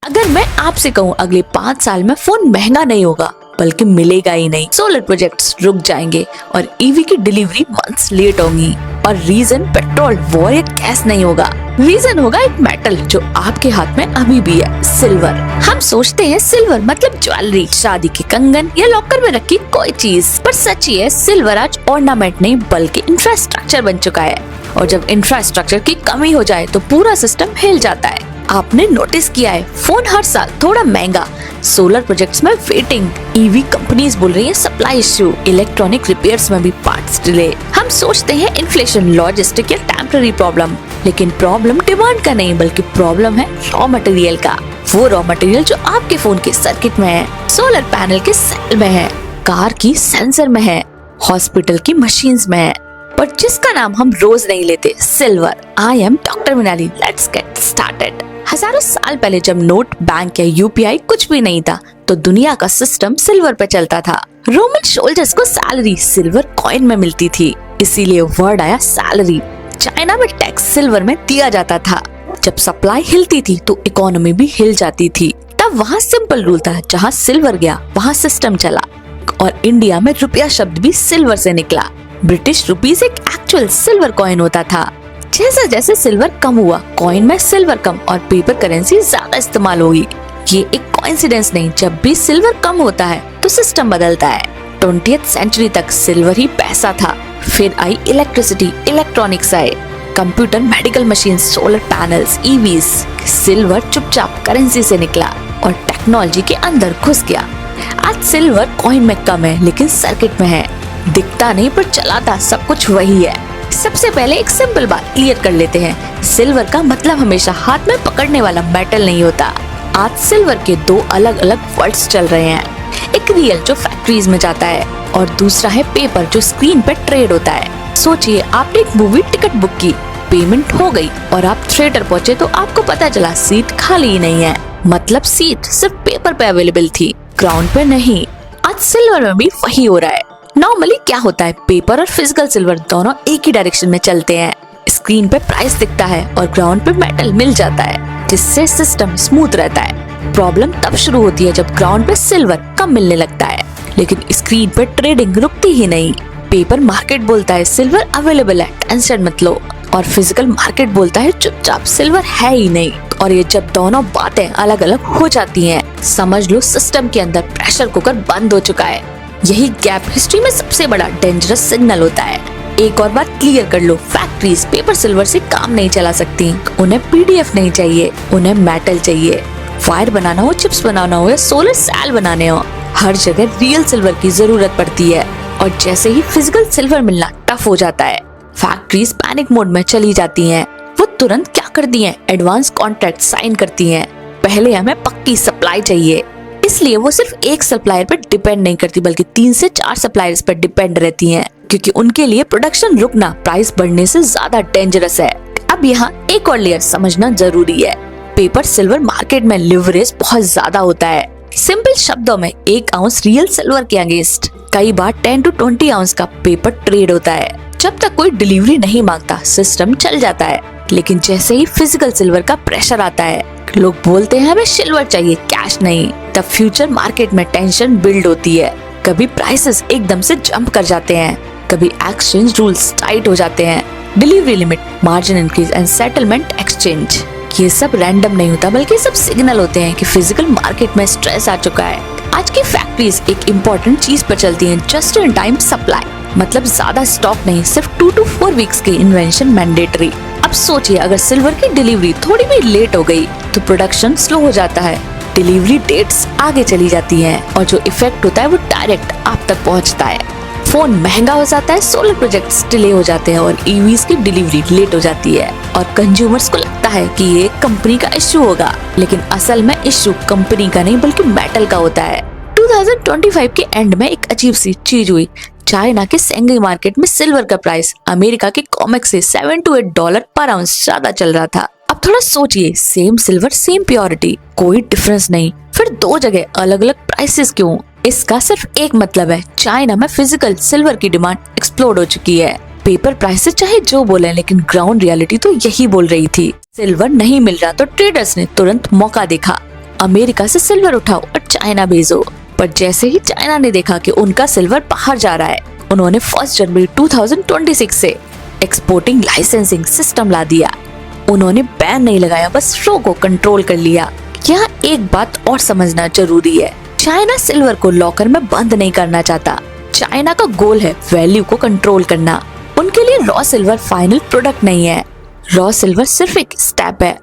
अगर मैं आपसे कहूँ अगले 5 साल में फोन महंगा नहीं होगा बल्कि मिलेगा ही नहीं, सोलर प्रोजेक्ट्स रुक जाएंगे और ईवी की डिलीवरी मंथ्स लेट होंगी। और रीजन पेट्रोल, वॉर या गैस नहीं होगा, रीजन होगा एक मेटल जो आपके हाथ में अभी भी है, सिल्वर। हम सोचते हैं सिल्वर मतलब ज्वेलरी, शादी के कंगन या लॉकर में रखी कोई चीज, पर सच ये है सिल्वर आज ऑर्नामेंट नहीं बल्कि इंफ्रास्ट्रक्चर बन चुका है। और जब इंफ्रास्ट्रक्चर की कमी हो जाए तो पूरा सिस्टम हिल जाता है। आपने नोटिस किया है फोन हर साल थोड़ा महंगा, सोलर प्रोजेक्ट्स में वेटिंग, ईवी कंपनीज बोल रही हैं सप्लाई इश्यू, इलेक्ट्रॉनिक रिपेयर्स में भी पार्ट्स डिले। हम सोचते हैं इन्फ्लेशन, लॉजिस्टिक या टेम्पररी प्रॉब्लम, लेकिन प्रॉब्लम डिमांड का नहीं बल्कि प्रॉब्लम है रॉ मटेरियल का। वो रॉ मटेरियल जो आपके फोन के सर्किट में है, सोलर पैनल के सेल में है, कार की सेंसर में है, हॉस्पिटल की मशीन्स में है, पर जिसका नाम हम रोज नहीं लेते, silver. I am doctor Minali, let's get started. हजारों साल पहले जब नोट, बैंक या यूपीआई कुछ भी नहीं था तो दुनिया का सिस्टम सिल्वर पे चलता था। रोमन सोल्जर्स को सैलरी सिल्वर कॉइन में मिलती थी, इसीलिए वर्ड आया सैलरी। चाइना में टैक्स सिल्वर में दिया जाता था। जब सप्लाई हिलती थी तो इकोनॉमी भी हिल जाती थी। तब वहाँ सिंपल रूल था, जहाँ सिल्वर गया वहाँ सिस्टम चला। और इंडिया में रुपया शब्द भी सिल्वर से निकला। ब्रिटिश रुपीस एक एक्चुअल सिल्वर कॉइन होता था। जैसे जैसे सिल्वर कम हुआ, कॉइन में सिल्वर कम और पेपर करेंसी ज्यादा इस्तेमाल हुई। ये एक कोइंसिडेंस नहीं, जब भी सिल्वर कम होता है तो सिस्टम बदलता है। 20th सेंचुरी तक सिल्वर ही पैसा था, फिर आई इलेक्ट्रिसिटी, इलेक्ट्रॉनिक्स आए, computer, medical machine, solar panels, EVs. Silver चुपचाप करेंसी से निकला और टेक्नोलॉजी के अंदर घुस गया। आज सिल्वर कॉइन में कम है लेकिन सर्किट में है, दिखता नहीं पर चलाता सब कुछ वही है। सबसे पहले एक सिंपल बात क्लियर कर लेते हैं, सिल्वर का मतलब हमेशा हाथ में पकड़ने वाला मेटल नहीं होता। आज सिल्वर के दो अलग अलग वर्ड्स चल रहे हैं, एक रियल जो फैक्ट्रीज में जाता है और दूसरा है पेपर जो स्क्रीन पे ट्रेड होता है। सोचिए आपने एक मूवी टिकट बुक की, पेमेंट हो गई और आप थिएटर पहुँचे तो आपको पता चला सीट खाली ही नहीं है, मतलब सीट सिर्फ पेपर पे अवेलेबल थी, ग्राउंड पे नहीं। आज सिल्वर में भी वही हो रहा है। नॉर्मली क्या होता है, पेपर और फिजिकल सिल्वर दोनों एक ही डायरेक्शन में चलते हैं। स्क्रीन पे प्राइस दिखता है और ग्राउंड पे मेटल मिल जाता है, जिससे सिस्टम स्मूथ रहता है। प्रॉब्लम तब शुरू होती है जब ग्राउंड पे सिल्वर कम मिलने लगता है, लेकिन स्क्रीन पे ट्रेडिंग रुकती ही नहीं। पेपर मार्केट बोलता है सिल्वर अवेलेबल है, टेंशन मत लो, और फिजिकल मार्केट बोलता है चुपचाप सिल्वर है ही नहीं। और ये जब दोनों बातें अलग अलग हो जाती हैं, समझ लो सिस्टम के अंदर प्रेशर कुकर बंद हो चुका है। यही गैप हिस्ट्री में सबसे बड़ा डेंजरस सिग्नल होता है। एक और बात क्लियर कर लो, फैक्ट्रीज पेपर सिल्वर से काम नहीं चला सकती। उन्हें पीडीएफ नहीं चाहिए, उन्हें मेटल चाहिए। वायर बनाना हो, चिप्स बनाना हो या सोलर सेल बनाने हो, हर जगह रियल सिल्वर की जरूरत पड़ती है। और जैसे ही फिजिकल सिल्वर मिलना टफ हो जाता है, फैक्ट्रीज पैनिक मोड में चली जाती हैं। वो तुरंत क्या करती हैं, एडवांस कॉन्ट्रैक्ट साइन करती हैं। पहले हमें पक्की सप्लाई चाहिए, इसलिए वो सिर्फ एक सप्लायर पर डिपेंड नहीं करती बल्कि 3 से 4 सप्लायर्स पर डिपेंड रहती हैं, क्योंकि उनके लिए प्रोडक्शन रुकना प्राइस बढ़ने से ज्यादा डेंजरस है। अब यहाँ एक और लेयर समझना जरूरी है, पेपर सिल्वर मार्केट में लिवरेज बहुत ज्यादा होता है। सिंपल शब्दों में 1 आउंस रियल सिल्वर के अगेंस्ट कई बार 10 to 20 आउंस का पेपर ट्रेड होता है। जब तक कोई डिलीवरी नहीं मांगता सिस्टम चल जाता है, लेकिन जैसे ही फिजिकल सिल्वर का प्रेशर आता है, लोग बोलते हैं हमें सिल्वर चाहिए, कैश नहीं। तब फ्यूचर मार्केट में टेंशन बिल्ड होती है। कभी प्राइसेस एकदम से जंप कर जाते हैं, कभी एक्सचेंज रूल्स टाइट हो जाते हैं, delivery limit, margin increase and settlement exchange. ये सब रैंडम नहीं होता बल्कि सब सिग्नल होते हैं कि फिजिकल मार्केट में स्ट्रेस आ चुका है। आज की फैक्ट्रीज एक इम्पोर्टेंट चीज पर चलती हैं, जस्ट इन टाइम सप्लाई, मतलब ज्यादा स्टॉक नहीं, सिर्फ 2 to 4 वीक्स की इन्वेंशन मैंडेटरी। अब सोचिए अगर सिल्वर की डिलीवरी थोड़ी भी लेट हो गई तो प्रोडक्शन स्लो हो जाता है, डिलीवरी डेट्स आगे चली जाती हैं और जो इफेक्ट होता है वो डायरेक्ट आप तक पहुंचता है। फोन महंगा हो जाता है, सोलर प्रोजेक्ट्स डिले हो जाते हैं और ईवीज की डिलीवरी लेट हो जाती है। और कंज्यूमर्स को लगता है कि ये कंपनी का इश्यू होगा, लेकिन असल में इश्यू कंपनी का नहीं बल्कि मेटल का होता है। 2025 के एंड में एक अजीब सी चीज हुई। चाइना के शेंघाई मार्केट में सिल्वर का प्राइस अमेरिका के कॉमेक्स से $7 to $8 पर आउंस ज्यादा चल रहा था। अब थोड़ा सोचिए, सेम सिल्वर सेम प्योरिटी, कोई डिफरेंस नहीं, फिर दो जगह अलग अलग प्राइसेस क्यों? इसका सिर्फ एक मतलब है, चाइना में फिजिकल सिल्वर की डिमांड एक्सप्लोड हो चुकी है। पेपर प्राइसेस चाहे जो बोले, लेकिन ग्राउंड रियलिटी तो यही बोल रही थी। सिल्वर नहीं मिल रहा तो ट्रेडर्स ने तुरंत मौका देखा। अमेरिका से सिल्वर उठाओ और चाइना भेजो। पर जैसे ही चाइना ने देखा कि उनका सिल्वर बाहर जा रहा है, उन्होंने 1 जनवरी 2026 से एक्सपोर्टिंग लाइसेंसिंग सिस्टम ला दिया। उन्होंने बैन नहीं लगाया, बस फ्लो को कंट्रोल कर लिया। यहाँ एक बात और समझना जरूरी है, चाइना सिल्वर को लॉकर में बंद नहीं करना चाहता। चाइना का गोल है वैल्यू को कंट्रोल करना। उनके लिए रॉ सिल्वर फाइनल प्रोडक्ट नहीं है। रॉ सिल्वर सिर्फ एक स्टेप है,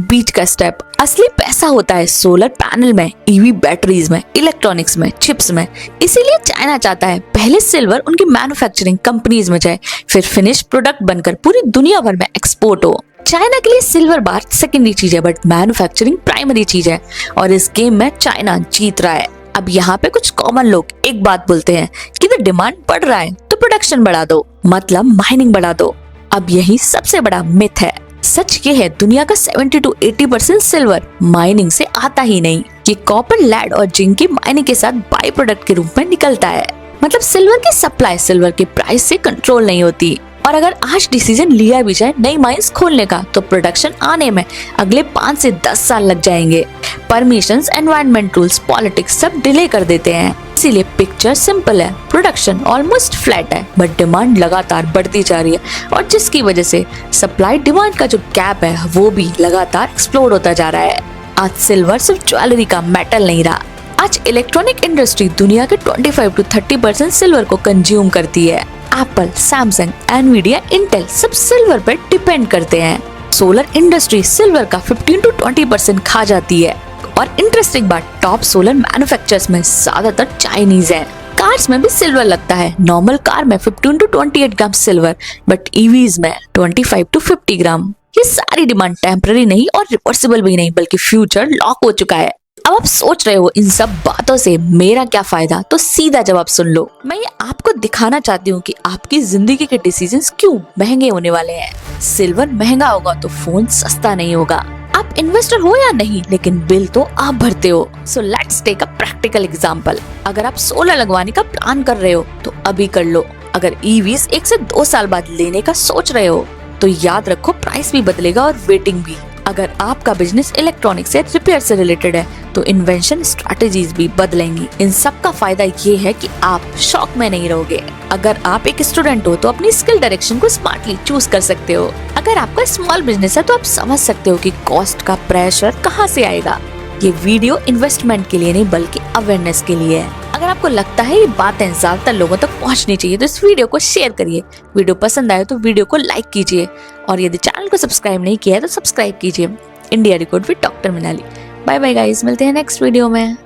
बीच का स्टेप। असली पैसा होता है सोलर पैनल में, ईवी बैटरीज में, इलेक्ट्रॉनिक्स में, चिप्स में। इसीलिए चाइना चाहता है पहले सिल्वर उनकी मैन्युफैक्चरिंग कंपनीज में जाए, फिर फिनिश प्रोडक्ट बनकर पूरी दुनिया भर में एक्सपोर्ट हो। चाइना के लिए सिल्वर बार सेकेंडरी चीज है, बट मैन्युफैक्चरिंग प्राइमरी चीज है, और इस गेम में चाइना जीत रहा है। अब यहाँ पे कुछ कॉमन लोग एक बात बोलते हैं कि डिमांड बढ़ रहा है तो प्रोडक्शन बढ़ा दो, मतलब माइनिंग बढ़ा दो। अब यही सबसे बड़ा मिथ है। सच ये है, दुनिया का 70 to 80% सिल्वर माइनिंग से आता ही नहीं। ये कॉपर, लेड और जिंक की माइनिंग के साथ बाई प्रोडक्ट के रूप में निकलता है। मतलब सिल्वर की सप्लाई सिल्वर के प्राइस से कंट्रोल नहीं होती। और अगर आज डिसीजन लिया भी जाए नई माइंस खोलने का, तो प्रोडक्शन आने में अगले 5 से 10 साल लग जाएंगे। परमिशंस, एनवायरनमेंट रूल्स, पॉलिटिक्स सब डिले कर देते हैं। इसीलिए पिक्चर सिंपल है, प्रोडक्शन ऑलमोस्ट फ्लैट है, बट डिमांड लगातार बढ़ती जा रही है, और जिसकी वजह से सप्लाई डिमांड का जो गैप है वो भी लगातार एक्सप्लोड होता जा रहा है। आज सिल्वर सिर्फ ज्वेलरी का मेटल नहीं रहा। आज इलेक्ट्रॉनिक इंडस्ट्री दुनिया के 25 to 30% सिल्वर को कंज्यूम करती है। एप्पल, सैमसंग, एनवीडिया, इंटेल सब सिल्वर पर डिपेंड करते हैं। सोलर इंडस्ट्री सिल्वर का 15 to 20% खा जाती है। और इंटरेस्टिंग बात, टॉप सोलर मैन्युफैक्चरर्स में ज्यादातर चाइनीज हैं। कार्स में भी सिल्वर लगता है। नॉर्मल कार में 15 to 28 gram silver, but EVs में 25 to 50 ग्राम। ये सारी डिमांड टेम्पररी नहीं और रिवर्सिबल भी नहीं, बल्कि फ्यूचर लॉक हो चुका है। अब आप सोच रहे हो इन सब बातों से मेरा क्या फायदा, तो सीधा जवाब सुन लो। मैं ये आपको दिखाना चाहती हूँ कि आपकी जिंदगी के डिसीजंस क्यों महंगे होने वाले हैं। सिल्वर महंगा होगा तो फोन सस्ता नहीं होगा। आप इन्वेस्टर हो या नहीं, लेकिन बिल तो आप भरते हो। So let's take a practical example. अगर आप सोलर लगवाने का प्लान कर रहे हो तो अभी कर लो। अगर ईवीज 1 से 2 साल बाद लेने का सोच रहे हो तो याद रखो प्राइस भी बदलेगा और वेटिंग भी। अगर आपका बिजनेस इलेक्ट्रॉनिक्स या रिपेयर से रिलेटेड है तो इन्वेंशन स्ट्रैटेजीज भी बदलेंगी। इन सब का फायदा ये है कि आप शॉक में नहीं रहोगे। अगर आप एक स्टूडेंट हो तो अपनी स्किल डायरेक्शन को स्मार्टली चूज कर सकते हो। अगर आपका स्मॉल बिजनेस है तो आप समझ सकते हो कि कॉस्ट का प्रेशर कहाँ से आएगा। ये वीडियो इन्वेस्टमेंट के लिए नहीं बल्कि अवेयरनेस के लिए है। अगर आपको लगता है ये बातें ज्यादातर लोगों तक पहुंचनी चाहिए तो इस वीडियो को शेयर करिए। वीडियो पसंद आए तो वीडियो को लाइक कीजिए, और यदि चैनल को सब्सक्राइब नहीं किया है तो सब्सक्राइब कीजिए। India record with doctor Minali. Bye bye guys, मिलते हैं नेक्स्ट वीडियो में।